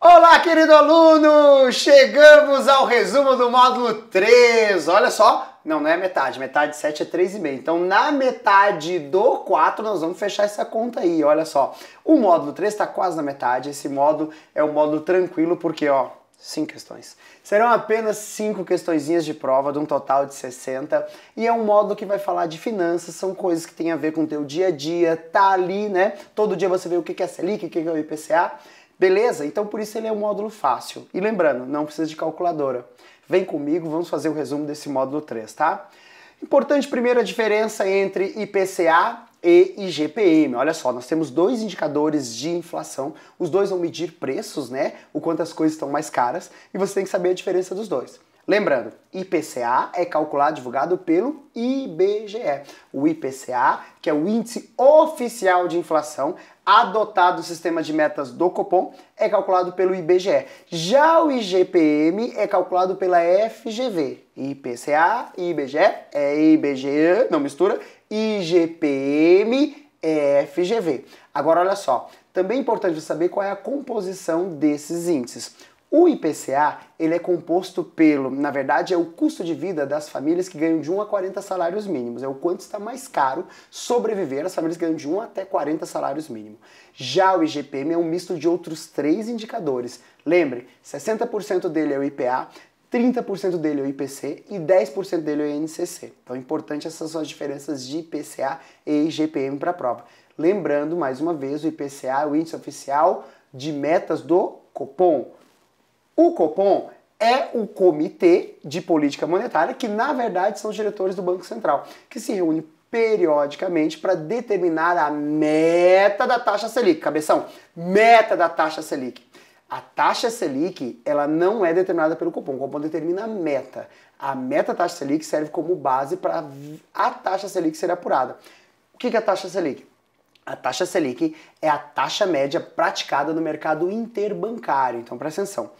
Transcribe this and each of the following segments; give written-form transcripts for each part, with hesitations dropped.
Olá, querido aluno! Chegamos ao resumo do módulo 3. Olha só, não é metade, metade de 7 é 3,5. Então, na metade do 4, nós vamos fechar essa conta aí, olha só. O módulo 3 está quase na metade, esse módulo é um módulo tranquilo, porque, ó, 5 questões. Serão apenas 5 questõezinhas de prova, de um total de 60, e é um módulo que vai falar de finanças, são coisas que tem a ver com o teu dia a dia, tá ali, né? Todo dia você vê o que é Selic, o que é o IPCA. Beleza? Então por isso ele é um módulo fácil. E lembrando, não precisa de calculadora. Vem comigo, vamos fazer o resumo desse módulo 3, tá? Importante primeiro a diferença entre IPCA e IGPM. Olha só, nós temos dois indicadores de inflação, os dois vão medir preços, né? O quanto as coisas estão mais caras, e você tem que saber a diferença dos dois. Lembrando, IPCA é calculado, divulgado pelo IBGE. O IPCA, que é o Índice Oficial de Inflação, adotado no sistema de metas do Copom, é calculado pelo IBGE. Já o IGPM é calculado pela FGV. IPCA e IBGE é IBGE, não mistura, IGPM é FGV. Agora olha só, também é importante saber qual é a composição desses índices. O IPCA, ele é composto pelo, na verdade, é o custo de vida das famílias que ganham de 1 a 40 salários mínimos. É o quanto está mais caro sobreviver as famílias que ganham de 1 até 40 salários mínimos. Já o IGPM é um misto de outros 3 indicadores. Lembre, 60% dele é o IPA, 30% dele é o IPC e 10% dele é o INCC. Então é importante essas são as diferenças de IPCA e IGPM para a prova. Lembrando, mais uma vez, o IPCA é o Índice Oficial de Metas do Copom. O Copom é o Comitê de Política Monetária, que na verdade são os diretores do Banco Central, que se reúne periodicamente para determinar a meta da taxa Selic. Cabeção, meta da taxa Selic. A taxa Selic, ela não é determinada pelo Copom. O Copom determina a meta. A meta da taxa Selic serve como base para a taxa Selic ser apurada. O que é a taxa Selic? A taxa Selic é a taxa média praticada no mercado interbancário. Então presta atenção.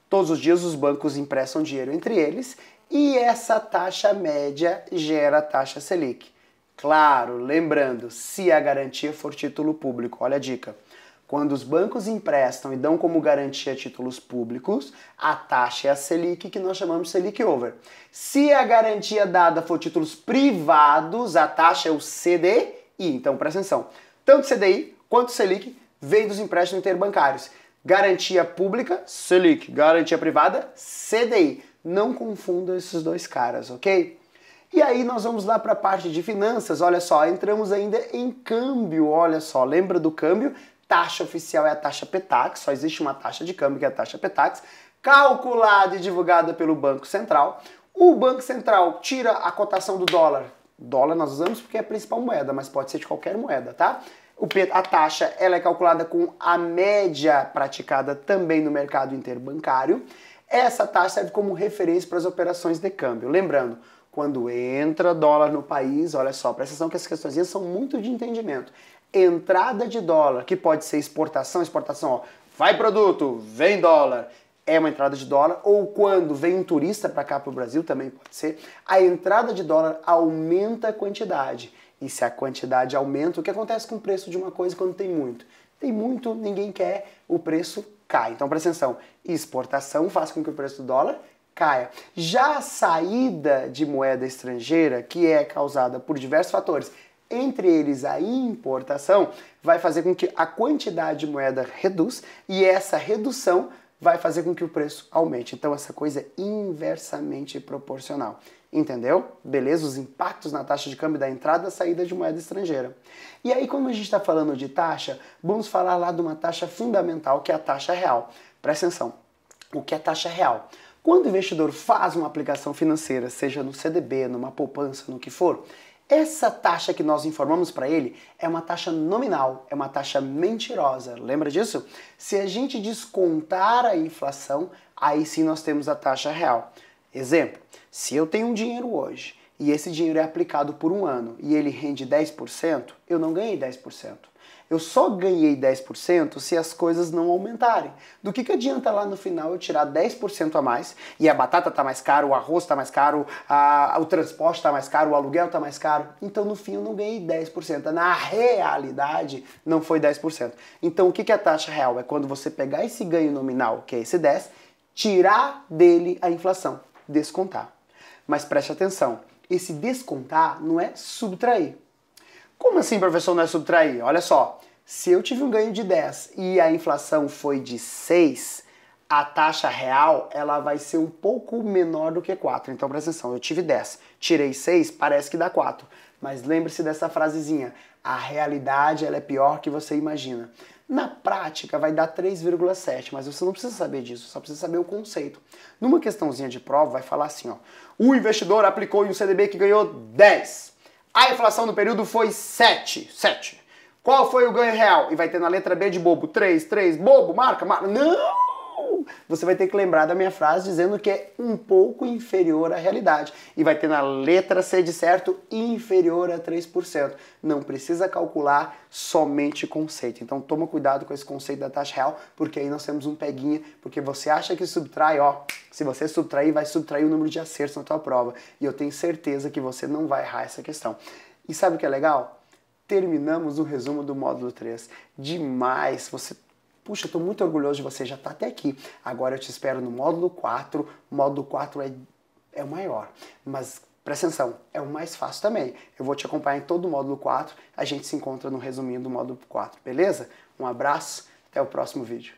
Todos os dias os bancos emprestam dinheiro entre eles e essa taxa média gera a taxa Selic. Claro, lembrando, se a garantia for título público, olha a dica. Quando os bancos emprestam e dão como garantia títulos públicos, a taxa é a Selic, que nós chamamos de Selic Over. Se a garantia dada for títulos privados, a taxa é o CDI. Então presta atenção, tanto CDI quanto Selic vem dos empréstimos interbancários. Garantia pública, Selic. Garantia privada, CDI. Não confunda esses dois caras, ok? E aí nós vamos lá para a parte de finanças. Olha só, entramos ainda em câmbio. Olha só, lembra do câmbio? Taxa oficial é a taxa Petax. Só existe uma taxa de câmbio que é a taxa Petax, calculada e divulgada pelo Banco Central. O Banco Central tira a cotação do dólar. Dólar nós usamos porque é a principal moeda, mas pode ser de qualquer moeda, tá? A taxa ela é calculada com a média praticada também no mercado interbancário. Essa taxa serve como referência para as operações de câmbio. Lembrando, quando entra dólar no país, olha só, presta atenção que essas questões são muito de entendimento. Entrada de dólar, que pode ser exportação, ó, vai produto, vem dólar, é uma entrada de dólar, ou quando vem um turista para cá para o Brasil, também pode ser, a entrada de dólar aumenta a quantidade. E se a quantidade aumenta, o que acontece com o preço de uma coisa quando tem muito? Tem muito, ninguém quer, o preço cai. Então presta atenção, exportação faz com que o preço do dólar caia. Já a saída de moeda estrangeira, que é causada por diversos fatores, entre eles a importação, vai fazer com que a quantidade de moeda reduz e essa redução vai fazer com que o preço aumente. Então essa coisa é inversamente proporcional. Entendeu? Beleza? Os impactos na taxa de câmbio da entrada e da saída de moeda estrangeira. E aí, como a gente está falando de taxa, vamos falar lá de uma taxa fundamental, que é a taxa real. Presta atenção. O que é taxa real? Quando o investidor faz uma aplicação financeira, seja no CDB, numa poupança, no que for, essa taxa que nós informamos para ele é uma taxa nominal, é uma taxa mentirosa. Lembra disso? Se a gente descontar a inflação, aí sim nós temos a taxa real. Exemplo, se eu tenho um dinheiro hoje e esse dinheiro é aplicado por um ano e ele rende 10%, eu não ganhei 10%. Eu só ganhei 10% se as coisas não aumentarem. Do que adianta lá no final eu tirar 10% a mais e a batata tá mais caro, o arroz tá mais caro, o transporte tá mais caro, o aluguel tá mais caro? Então no fim eu não ganhei 10%. Na realidade não foi 10%. Então o que é a taxa real? É quando você pegar esse ganho nominal, que é esse 10, tirar dele a inflação, descontar. Mas preste atenção, esse descontar não é subtrair. Como assim, professor, não é subtrair? Olha só, se eu tive um ganho de 10 e a inflação foi de 6, a taxa real ela vai ser um pouco menor do que 4. Então presta atenção, eu tive 10, tirei 6, parece que dá 4. Mas lembre-se dessa frasezinha, a realidade ela é pior que você imagina. Na prática vai dar 3,7, mas você não precisa saber disso, só precisa saber o conceito. Numa questãozinha de prova vai falar assim, ó, o investidor aplicou em um CDB que ganhou 10. A inflação no período foi 7. Qual foi o ganho real? E vai ter na letra B de bobo 3, bobo, marca. Não! Você vai ter que lembrar da minha frase dizendo que é um pouco inferior à realidade. E vai ter na letra C de certo inferior a 3%. Não precisa calcular somente conceito. Então toma cuidado com esse conceito da taxa real, porque aí nós temos um peguinha, porque você acha que subtrai, ó, se você subtrair, vai subtrair o número de acertos na tua prova. E eu tenho certeza que você não vai errar essa questão. E sabe o que é legal? Terminamos o resumo do módulo 3. Demais! Puxa, eu estou muito orgulhoso de você, já está até aqui. Agora eu te espero no módulo 4. O módulo 4 é o maior, mas presta atenção, é o mais fácil também. Eu vou te acompanhar em todo o módulo 4. A gente se encontra no resuminho do módulo 4, beleza? Um abraço, até o próximo vídeo.